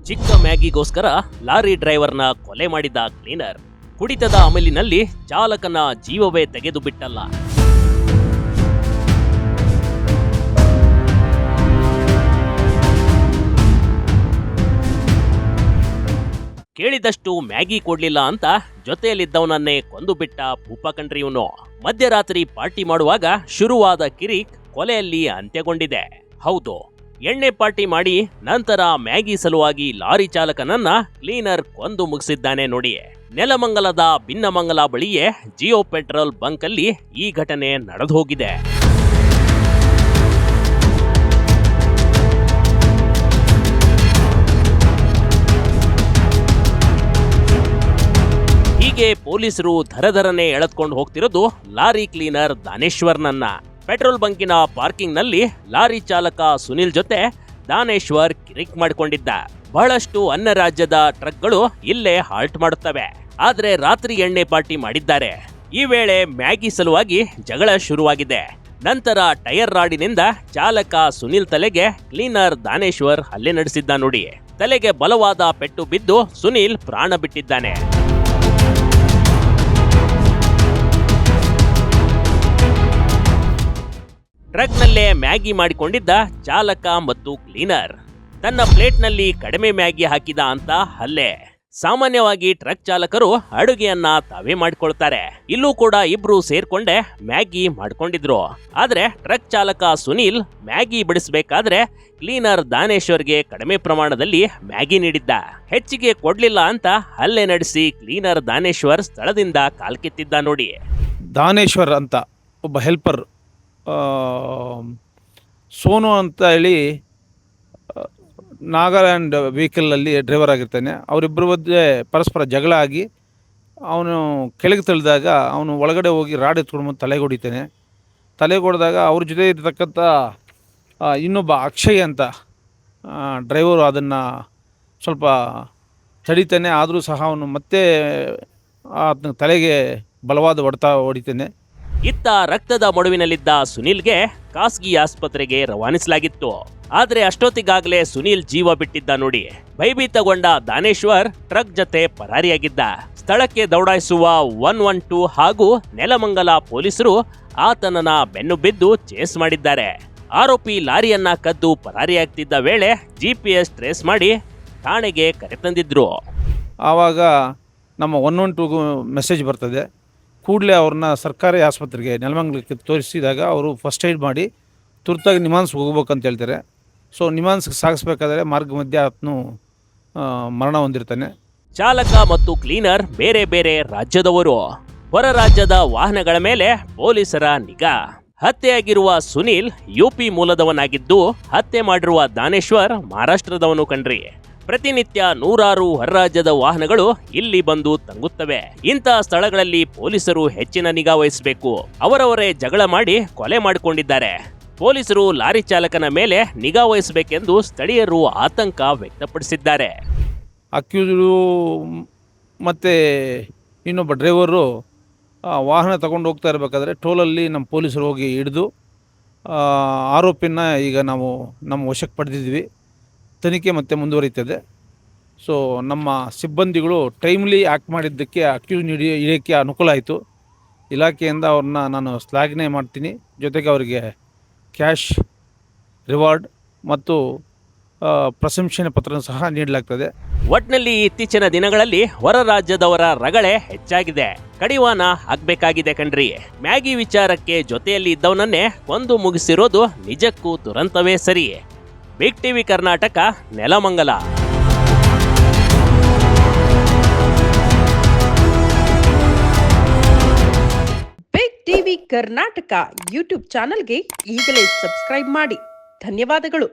ಚಿಕ್ಕ ಮ್ಯಾಗಿಗೋಸ್ಕರ ಲಾರಿ ಡ್ರೈವರ್ನ ಕೊಲೆ ಮಾಡಿದ ಕ್ಲೀನರ್. ಕುಡಿತದ ಅಮಲಿನಲ್ಲಿ ಚಾಲಕನ ಜೀವವೇ ತೆಗೆದು ಬಿಟ್ಟಲ್ಲ. ಕೇಳಿದಷ್ಟು ಮ್ಯಾಗಿ ಕೊಡ್ಲಿಲ್ಲ ಅಂತ ಜೊತೆಯಲ್ಲಿದ್ದವನನ್ನೇ ಕೊಂದು ಬಿಟ್ಟ ಭೂಪ ಕಣ್ರಿ ಇವನು. ಮಧ್ಯರಾತ್ರಿ ಪಾರ್ಟಿ ಮಾಡುವಾಗ ಶುರುವಾದ ಕಿರಿಕ್ ಕೊಲೆಯಲ್ಲಿ ಅಂತ್ಯಗೊಂಡಿದೆ. ಹೌದು, ಎಣ್ಣೆ ಪಾರ್ಟಿ ಮಾಡಿ ನಂತರ ಮ್ಯಾಗಿ ಸಲುವಾಗಿ ಲಾರಿ ಚಾಲಕನನ್ನ ಕ್ಲೀನರ್ ಕೊಂದು ಮುಗಿಸಿದ್ದಾನೆ ನೋಡಿ. ನೆಲಮಂಗಲದ ಭಿನ್ನಮಂಗಲ ಬಳಿಯೇ ಜಿಯೋ ಪೆಟ್ರೋಲ್ ಬಂಕ್ ಅಲ್ಲಿ ಈ ಘಟನೆ ನಡೆದು ಹೋಗಿದೆ. ಹೀಗೆ ಪೊಲೀಸರು ಧರಧರನೆ ಎಳೆದುಕೊಂಡು ಹೋಗ್ತಿರೋದು ಲಾರಿ ಕ್ಲೀನರ್ ದಾನೇಶ್ವರ್ನನ್ನ. ಪೆಟ್ರೋಲ್ ಬಂಕಿನ ಪಾರ್ಕಿಂಗ್ ನಲ್ಲಿ ಲಾರಿ ಚಾಲಕ ಸುನಿಲ್ ಜೊತೆ ದಾನೇಶ್ವರ್ ಕಿರಿಕ್ ಮಾಡಿಕೊಂಡಿದ್ದ. ಬಹಳಷ್ಟು ಅನ್ಯ ರಾಜ್ಯದ ಟ್ರಕ್ಗಳು ಇಲ್ಲೇ ಹಾಲ್ಟ್ ಮಾಡುತ್ತವೆ. ಆದ್ರೆ ರಾತ್ರಿ ಎಣ್ಣೆ ಪಾರ್ಟಿ ಮಾಡಿದ್ದಾರೆ. ಈ ವೇಳೆ ಮ್ಯಾಗಿ ಸಲುವಾಗಿ ಜಗಳ ಶುರುವಾಗಿದೆ. ನಂತರ ಟೈರ್ ರಾಡಿನಿಂದ ಚಾಲಕ ಸುನಿಲ್ ತಲೆಗೆ ಕ್ಲೀನರ್ ದಾನೇಶ್ವರ್ ಹಲ್ಲೆ ನಡೆಸಿದ್ದ ನೋಡಿ. ತಲೆಗೆ ಬಲವಾದ ಪೆಟ್ಟು ಬಿದ್ದು ಸುನಿಲ್ ಪ್ರಾಣ ಬಿಟ್ಟಿದ್ದಾನೆ. ಟ್ರಕ್ನಲ್ಲೇ ಮ್ಯಾಗಿ ಮಾಡಿಕೊಂಡಿದ್ದ ಚಾಲಕ ಮತ್ತು ಕ್ಲೀನರ್ ತನ್ನ ಪ್ಲೇಟ್ನಲ್ಲಿ ಕಡಿಮೆ ಮ್ಯಾಗಿ ಹಾಕಿದ ಅಂತ ಹಲ್ಲೆ. ಸಾಮಾನ್ಯವಾಗಿ ಟ್ರಕ್ ಚಾಲಕರು ಅಡುಗೆಯನ್ನ ತಾವೇ ಮಾಡಿಕೊಳ್ತಾರೆ. ಇಲ್ಲೂ ಕೂಡ ಇಬ್ರು ಸೇರ್ಕೊಂಡೆ ಮ್ಯಾಗಿ ಮಾಡ್ಕೊಂಡಿದ್ರು. ಆದ್ರೆ ಟ್ರಕ್ ಚಾಲಕ ಸುನಿಲ್ ಮ್ಯಾಗಿ ಬಿಡಿಸಬೇಕಾದ್ರೆ ಕ್ಲೀನರ್ ದಾನೇಶ್ವರ್ಗೆ ಕಡಿಮೆ ಪ್ರಮಾಣದಲ್ಲಿ ಮ್ಯಾಗಿ ನೀಡಿದ್ದ. ಹೆಚ್ಚಿಗೆ ಕೊಡ್ಲಿಲ್ಲ ಅಂತ ಹಲ್ಲೆ ನಡೆಸಿ ಕ್ಲೀನರ್ ದಾನೇಶ್ವರ್ ಸ್ಥಳದಿಂದ ಕಾಲ್ಕಿತ್ತಿದ್ದ ನೋಡಿ. ದಾನೇಶ್ವರ್ ಅಂತ ಒಬ್ಬ ಹೆಲ್ಪರ್ ಸೋನು ಅಂತ ಹೇಳಿ ನಾಗಾಲ್ಯಾಂಡ್ ವೆಹಿಕಲಲ್ಲಿ ಡ್ರೈವರ್ ಆಗಿರ್ತಾನೆ. ಅವರಿಬ್ಬರ ಮಧ್ಯೆ ಪರಸ್ಪರ ಜಗಳ ಆಗಿ ಅವನು ಕೆಳಗೆ ತಳ್ಳಿದಾಗ ಅವನು ಒಳಗಡೆ ಹೋಗಿ ರಾಡ್ ಎತ್ಕೊಂಡು ಬಂದು ತಲೆಗೆ ಹೊಡಿತಾನೆ. ತಲೆಗೆ ಹೊಡೆದಾಗ ಅವ್ರ ಜೊತೆ ಇರ್ತಕ್ಕಂಥ ಇನ್ನೊಬ್ಬ ಅಕ್ಷಯ್ ಅಂತ ಡ್ರೈವರು ಅದನ್ನು ಸ್ವಲ್ಪ ತಡಿತಾನೆ. ಆದರೂ ಸಹ ಅವನು ಮತ್ತೆ ಆತನ ತಲೆಗೆ ಬಲವಾದ ಹೊಡಿತಾನೆ. ಇತ್ತ ರಕ್ತದ ಮಡುವಿನಲ್ಲಿದ್ದ ಸುನಿಲ್ಗೆ ಖಾಸಗಿ ಆಸ್ಪತ್ರೆಗೆ ರವಾನಿಸಲಾಗಿತ್ತು. ಆದ್ರೆ ಅಷ್ಟೊತ್ತಿಗಾಗಲೇ ಸುನಿಲ್ ಜೀವ ಬಿಟ್ಟಿದ್ದ ನೋಡಿ. ಭಯಭೀತಗೊಂಡ ದಾನೇಶ್ವರ್ ಟ್ರಕ್ ಜೊತೆ ಪರಾರಿಯಾಗಿದ್ದ. ಸ್ಥಳಕ್ಕೆ ದೌಡಾಯಿಸುವ 112 ಹಾಗೂ ನೆಲಮಂಗಲ ಪೊಲೀಸರು ಆತನನ್ನ ಬೆನ್ನು ಬಿದ್ದು ಚೇಸ್ ಮಾಡಿದ್ದಾರೆ. ಆರೋಪಿ ಲಾರಿಯನ್ನ ಕದ್ದು ಪರಾರಿಯಾಗ್ತಿದ್ದ ವೇಳೆ GPS ಟ್ರೇಸ್ ಮಾಡಿ ಠಾಣೆಗೆ ಕರೆತಂದಿದ್ರು. ಆವಾಗ ನಮ್ಮ 112ಗೂ ಮೆಸೇಜ್ ಬರ್ತದೆ. ಕೂಡಲೇ ಅವ್ರನ್ನ ಸರ್ಕಾರಿ ಆಸ್ಪತ್ರೆಗೆ ನೆಲಮಂಗಲಕ್ಕೆ ತೋರಿಸಿದಾಗ ಅವರು ಫಸ್ಟ್ ಏಡ್ ಮಾಡಿ ತುರ್ತಾಗಿ ನಿಮಾನ್ಸ್ಗೆ ಹೋಗ್ಬೇಕಂತ ಹೇಳ್ತಾರೆ. ಸೊ ನಿಮಾನ್ಸ್ಗೆ ಸಾಗಿಸ್ಬೇಕಾದ್ರೆ ಮಾರ್ಗ ಮಧ್ಯೆ ಆತನು ಮರಣ ಹೊಂದಿರ್ತಾನೆ. ಚಾಲಕ ಮತ್ತು ಕ್ಲೀನರ್ ಬೇರೆ ಬೇರೆ ರಾಜ್ಯದವರು. ಹೊರ ರಾಜ್ಯದ ವಾಹನಗಳ ಮೇಲೆ ಪೊಲೀಸರ ನಿಗಾ. ಹತ್ಯೆಯಾಗಿರುವ ಸುನಿಲ್ UP ಮೂಲದವನಾಗಿದ್ದು ಹತ್ಯೆ ಮಾಡಿರುವ ದಾನೇಶ್ವರ್ ಮಹಾರಾಷ್ಟ್ರದವನು ಕಣ್ರಿ. ಪ್ರತಿನಿತ್ಯ ನೂರಾರು ಹೊರರಾಜ್ಯದ ವಾಹನಗಳು ಇಲ್ಲಿ ಬಂದು ತಂಗುತ್ತವೆ. ಇಂತಹ ಸ್ಥಳಗಳಲ್ಲಿ ಪೊಲೀಸರು ಹೆಚ್ಚಿನ ನಿಗಾ ವಹಿಸಬೇಕು. ಅವರವರೇ ಜಗಳ ಮಾಡಿ ಕೊಲೆ ಮಾಡಿಕೊಂಡಿದ್ದಾರೆ. ಪೊಲೀಸರು ಲಾರಿ ಚಾಲಕನ ಮೇಲೆ ನಿಗಾ ವಹಿಸಬೇಕೆಂದು ಸ್ಥಳೀಯರು ಆತಂಕ ವ್ಯಕ್ತಪಡಿಸಿದ್ದಾರೆ. ಅಕ್ಯೂಸ್ಡು ಮತ್ತು ಇನ್ನೊಬ್ಬ ಡ್ರೈವರು ವಾಹನ ತಗೊಂಡು ಹೋಗ್ತಾ ಇರಬೇಕಾದ್ರೆ ಟೋಲಲ್ಲಿ ನಮ್ಮ ಪೊಲೀಸರು ಹೋಗಿ ಹಿಡಿದು ಆರೋಪಿನ ಈಗ ನಾವು ನಮ್ಮ ವಶಕ್ಕೆ ಪಡೆದಿದ್ವಿ. ತನಿಖೆ ಮತ್ತೆ ಮುಂದುವರಿತದೆ. ಸೊ ನಮ್ಮ ಸಿಬ್ಬಂದಿಗಳು ಟೈಮ್ಲಿ ಆ್ಯಕ್ಟ್ ಮಾಡಿದ್ದಕ್ಕೆ ಅಕ್ಯೂಸ್ ಹಿಡಿಯೋಕ್ಕೆ ಅನುಕೂಲ ಆಯಿತು. ಇಲಾಖೆಯಿಂದ ಅವ್ರನ್ನ ನಾನು ಶ್ಲಾಘನೆ ಮಾಡ್ತೀನಿ. ಜೊತೆಗೆ ಅವರಿಗೆ ಕ್ಯಾಶ್ ರಿವಾರ್ಡ್ ಮತ್ತು ಪ್ರಶಂಸನೆ ಪತ್ರ ಸಹ ನೀಡಲಾಗ್ತದೆ. ಒಟ್ನಲ್ಲಿ ಇತ್ತೀಚಿನ ದಿನಗಳಲ್ಲಿ ಹೊರ ರಾಜ್ಯದವರ ರಗಳೆ ಹೆಚ್ಚಾಗಿದೆ. ಕಡಿವಾಣ ಆಗ್ಬೇಕಾಗಿದೆ ಕಣ್ರಿ. ಮ್ಯಾಗಿ ವಿಚಾರಕ್ಕೆ ಜೊತೆಯಲ್ಲಿ ಇದ್ದವನನ್ನೇ ಕೊಂದು ಮುಗಿಸಿರೋದು ನಿಜಕ್ಕೂ ದುರಂತವೇ ಸರಿ. Big TV Karnataka, Nelamangala. Big TV Karnataka YouTube ಚಾನೆಲ್ಗೆ ಈಗಲೇ ಸಬ್ಸ್ಕ್ರೈಬ್ ಮಾಡಿ. ಧನ್ಯವಾದಗಳು.